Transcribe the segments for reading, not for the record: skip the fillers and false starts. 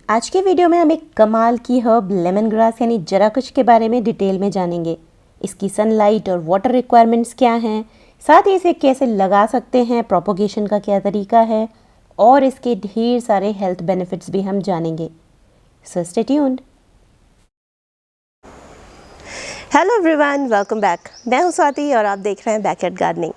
आज के वीडियो में हम एक कमाल की हर्ब लेमन ग्रास यानी जराकुश के बारे में डिटेल में जानेंगे। इसकी सनलाइट और वाटर रिक्वायरमेंट्स क्या हैं, साथ ही इसे कैसे लगा सकते हैं, प्रोपोगेशन का क्या तरीका है और इसके ढेर सारे हेल्थ बेनिफिट्स भी हम जानेंगे। So stay tuned. Hello everyone, welcome back. मैं हूं स्वाति और आप देख रहे हैं बैकयार्ड गार्डनिंग।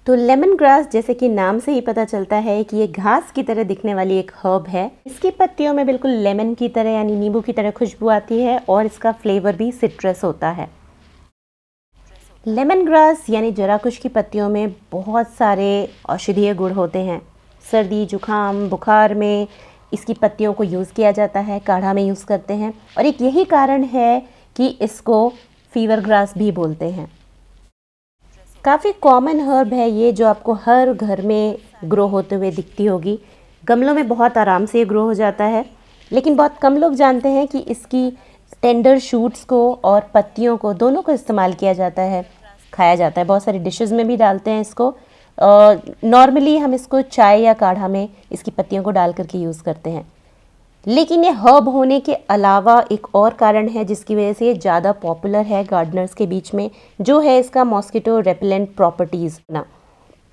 तो लेमन ग्रास जैसे कि नाम से ही पता चलता है कि ये घास की तरह दिखने वाली एक हर्ब है। इसकी पत्तियों में बिल्कुल लेमन की तरह यानी नींबू की तरह खुशबू आती है और इसका फ्लेवर भी सिट्रस होता है। लेमन ग्रास यानी जराकुश की पत्तियों में बहुत सारे औषधीय गुण होते हैं। सर्दी, जुखाम, बुखार में इसकी पत्तियों को यूज़ किया जाता है, काढ़ा में यूज़ करते हैं और एक यही कारण है कि इसको फीवर ग्रास भी बोलते हैं। काफ़ी कॉमन हर्ब है ये, जो आपको हर घर में ग्रो होते हुए दिखती होगी। गमलों में बहुत आराम से ग्रो हो जाता है, लेकिन बहुत कम लोग जानते हैं कि इसकी टेंडर शूट्स को और पत्तियों को दोनों को इस्तेमाल किया जाता है, खाया जाता है। बहुत सारी डिशेस में भी डालते हैं इसको। नॉर्मली हम इसको चाय या काढ़ा में इसकी पत्तियों को डाल करके यूज़ करते हैं। लेकिन ये हर्ब होने के अलावा एक और कारण है जिसकी वजह से ये ज़्यादा पॉपुलर है गार्डनर्स के बीच में, जो है इसका मॉस्किटो रेपेलेंट प्रॉपर्टीज़ ना।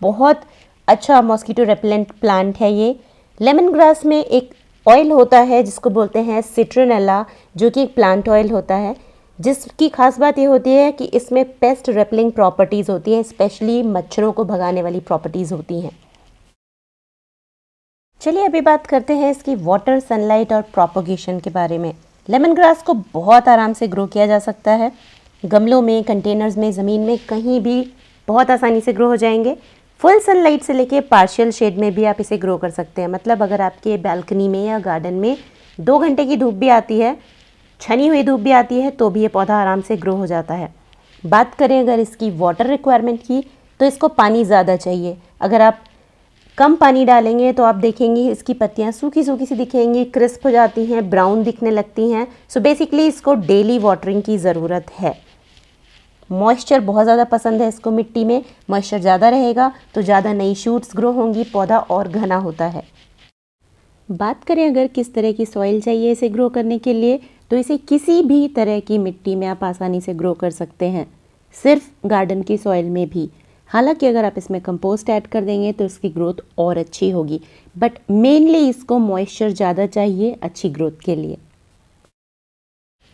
बहुत अच्छा मॉस्किटो रेपेलेंट प्लांट है ये। लेमन ग्रास में एक ऑयल होता है जिसको बोलते हैं सिट्रोनेला, जो कि एक प्लांट ऑयल होता है, जिसकी खास बात ये होती है कि इसमें पेस्ट रेपेलिंग प्रॉपर्टीज़ होती हैं, स्पेशली मच्छरों को भगाने वाली प्रॉपर्टीज़ होती हैं। चलिए अभी बात करते हैं इसकी वाटर, सनलाइट और प्रोपोगेशन के बारे में। लेमन ग्रास को बहुत आराम से ग्रो किया जा सकता है। गमलों में, कंटेनर्स में, ज़मीन में, कहीं भी बहुत आसानी से ग्रो हो जाएंगे। फुल सनलाइट से लेके पार्शियल शेड में भी आप इसे ग्रो कर सकते हैं। मतलब अगर आपके बालकनी में या गार्डन में 2 घंटे की धूप भी आती है, छनी हुई धूप भी आती है, तो भी ये पौधा आराम से ग्रो हो जाता है। बात करें अगर इसकी वाटर रिक्वायरमेंट की, तो इसको पानी ज़्यादा चाहिए। अगर आप कम पानी डालेंगे तो आप देखेंगे इसकी पत्तियां सूखी सूखी सी दिखेंगी, क्रिस्प हो जाती हैं, ब्राउन दिखने लगती हैं। सो बेसिकली इसको डेली वाटरिंग की ज़रूरत है। मॉइस्चर बहुत ज़्यादा पसंद है इसको। मिट्टी में मॉइस्चर ज़्यादा रहेगा तो ज़्यादा नई शूट्स ग्रो होंगी, पौधा और घना होता है। बात करें अगर किस तरह की सॉइल चाहिए इसे ग्रो करने के लिए, तो इसे किसी भी तरह की मिट्टी में आप आसानी से ग्रो कर सकते हैं, सिर्फ गार्डन की सॉइल में भी। हालांकि अगर आप इसमें कंपोस्ट ऐड कर देंगे तो इसकी ग्रोथ और अच्छी होगी, बट मेनली इसको मॉइस्चर ज़्यादा चाहिए अच्छी ग्रोथ के लिए।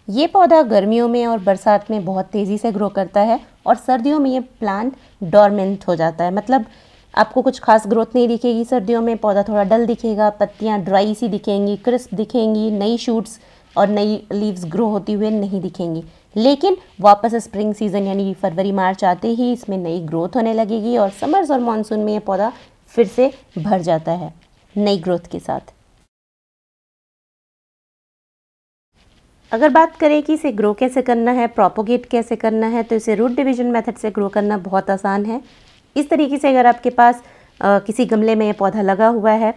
ये पौधा गर्मियों में और बरसात में बहुत तेज़ी से ग्रो करता है और सर्दियों में ये प्लांट डोरमेंट हो जाता है। मतलब आपको कुछ खास ग्रोथ नहीं दिखेगी सर्दियों में, पौधा थोड़ा डल दिखेगा, पत्तियाँ ड्राई सी दिखेंगी, क्रिस्प दिखेंगी, नई शूट्स और नई लीव्स ग्रो होती हुए नहीं दिखेंगी। लेकिन वापस स्प्रिंग सीजन यानी फरवरी मार्च आते ही इसमें नई ग्रोथ होने लगेगी और समर्स और मानसून में ये पौधा फिर से भर जाता है नई ग्रोथ के साथ। अगर बात करें कि इसे ग्रो कैसे करना है, प्रोपोगेट कैसे करना है, तो इसे रूट डिवीजन मेथड से ग्रो करना बहुत आसान है। इस तरीके से अगर आपके पास किसी गमले में ये पौधा लगा हुआ है,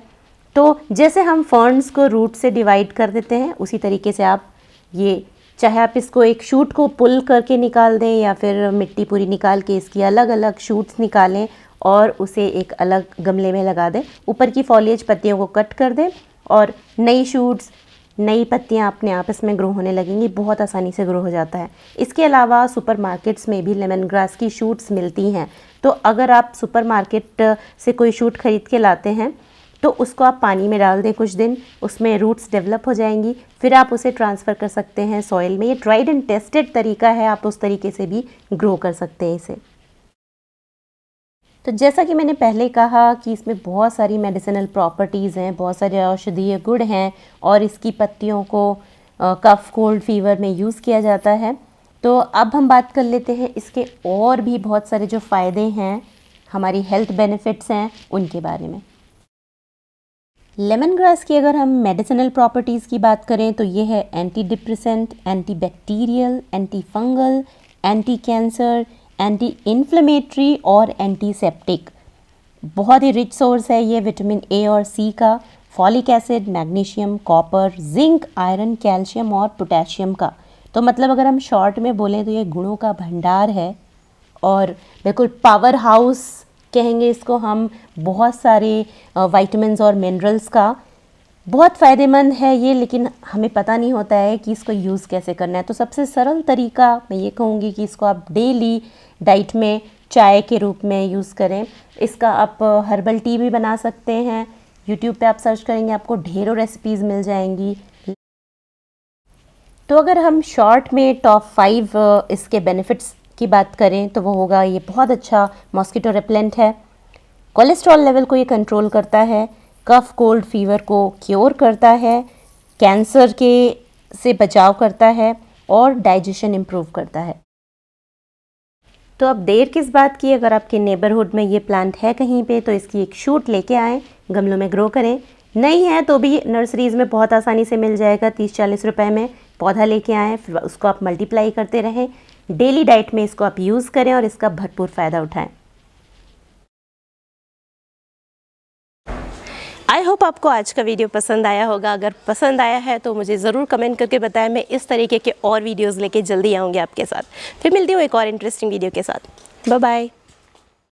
तो जैसे हम फर्न्स को रूट से डिवाइड कर देते हैं, उसी तरीके से आप ये, चाहे आप इसको एक शूट को पुल करके निकाल दें या फिर मिट्टी पूरी निकाल के इसकी अलग अलग शूट्स निकालें और उसे एक अलग गमले में लगा दें। ऊपर की फॉलिएज पत्तियों को कट कर दें और नई शूट्स, नई पत्तियां अपने आप इसमें ग्रो होने लगेंगी। बहुत आसानी से ग्रो हो जाता है। इसके अलावा सुपरमार्केट्स में भी लेमन ग्रास की शूट्स मिलती हैं, तो अगर आप सुपरमार्केट से कोई शूट खरीद के लाते हैं तो उसको आप पानी में डाल दें कुछ दिन, उसमें रूट्स डेवलप हो जाएंगी, फिर आप उसे ट्रांसफ़र कर सकते हैं सॉइल में। ये ट्राइड एंड टेस्टेड तरीका है, आप उस तरीके से भी ग्रो कर सकते हैं इसे। तो जैसा कि मैंने पहले कहा कि इसमें बहुत सारी मेडिसिनल प्रॉपर्टीज़ हैं, बहुत सारे औषधीय गुण हैं और इसकी पत्तियों को कफ, कोल्ड, फीवर में यूज़ किया जाता है। तो अब हम बात कर लेते हैं इसके और भी बहुत सारे जो फ़ायदे हैं, हमारी हेल्थ बेनिफिट्स हैं, उनके बारे में। लेमन ग्रास की अगर हम मेडिसिनल प्रॉपर्टीज़ की बात करें तो ये है anti depressant, anti bacterial, anti fungal, anti cancer, anti inflammatory और एंटीसेप्टिक। बहुत ही रिच सोर्स है ये विटामिन ए और सी का, folic acid, magnesium, copper, zinc, iron, calcium और पोटेशियम का। तो मतलब अगर हम शॉर्ट में बोलें तो ये गुणों का भंडार है और बिल्कुल पावर हाउस कहेंगे इसको हम, बहुत सारे विटामिन्स और मिनरल्स का। बहुत फ़ायदेमंद है ये, लेकिन हमें पता नहीं होता है कि इसको यूज़ कैसे करना है। तो सबसे सरल तरीका मैं ये कहूँगी कि इसको आप डेली डाइट में चाय के रूप में यूज़ करें। इसका आप हर्बल टी भी बना सकते हैं। यूट्यूब पे आप सर्च करेंगे, आपको ढेरों रेसिपीज़ मिल जाएंगी। तो अगर हम शॉर्ट में टॉप 5 इसके बेनिफिट्स की बात करें तो वो होगा, ये बहुत अच्छा मॉस्किटो रिपेलेंट है, कोलेस्ट्रॉल लेवल को ये कंट्रोल करता है, कफ कोल्ड फीवर को क्योर करता है, कैंसर के से बचाव करता है और डाइजेशन इम्प्रूव करता है। तो अब देर किस बात की, अगर आपके नेबरहुड में ये प्लांट है कहीं पे तो इसकी एक शूट लेके आएँ, गमलों में ग्रो करें। नहीं है तो भी नर्सरीज़ में बहुत आसानी से मिल जाएगा, 30-40 रुपए में पौधा लेके आएँ, फिर उसको आप मल्टीप्लाई करते रहें। डेली डाइट में इसको आप यूज़ करें और इसका भरपूर फ़ायदा उठाएं। आई होप आपको आज का वीडियो पसंद आया होगा। अगर पसंद आया है तो मुझे ज़रूर कमेंट करके बताएं। मैं इस तरीके के और वीडियोज़ लेके जल्दी आऊँगी आपके साथ। फिर मिलती हूँ एक और इंटरेस्टिंग वीडियो के साथ। Bye bye.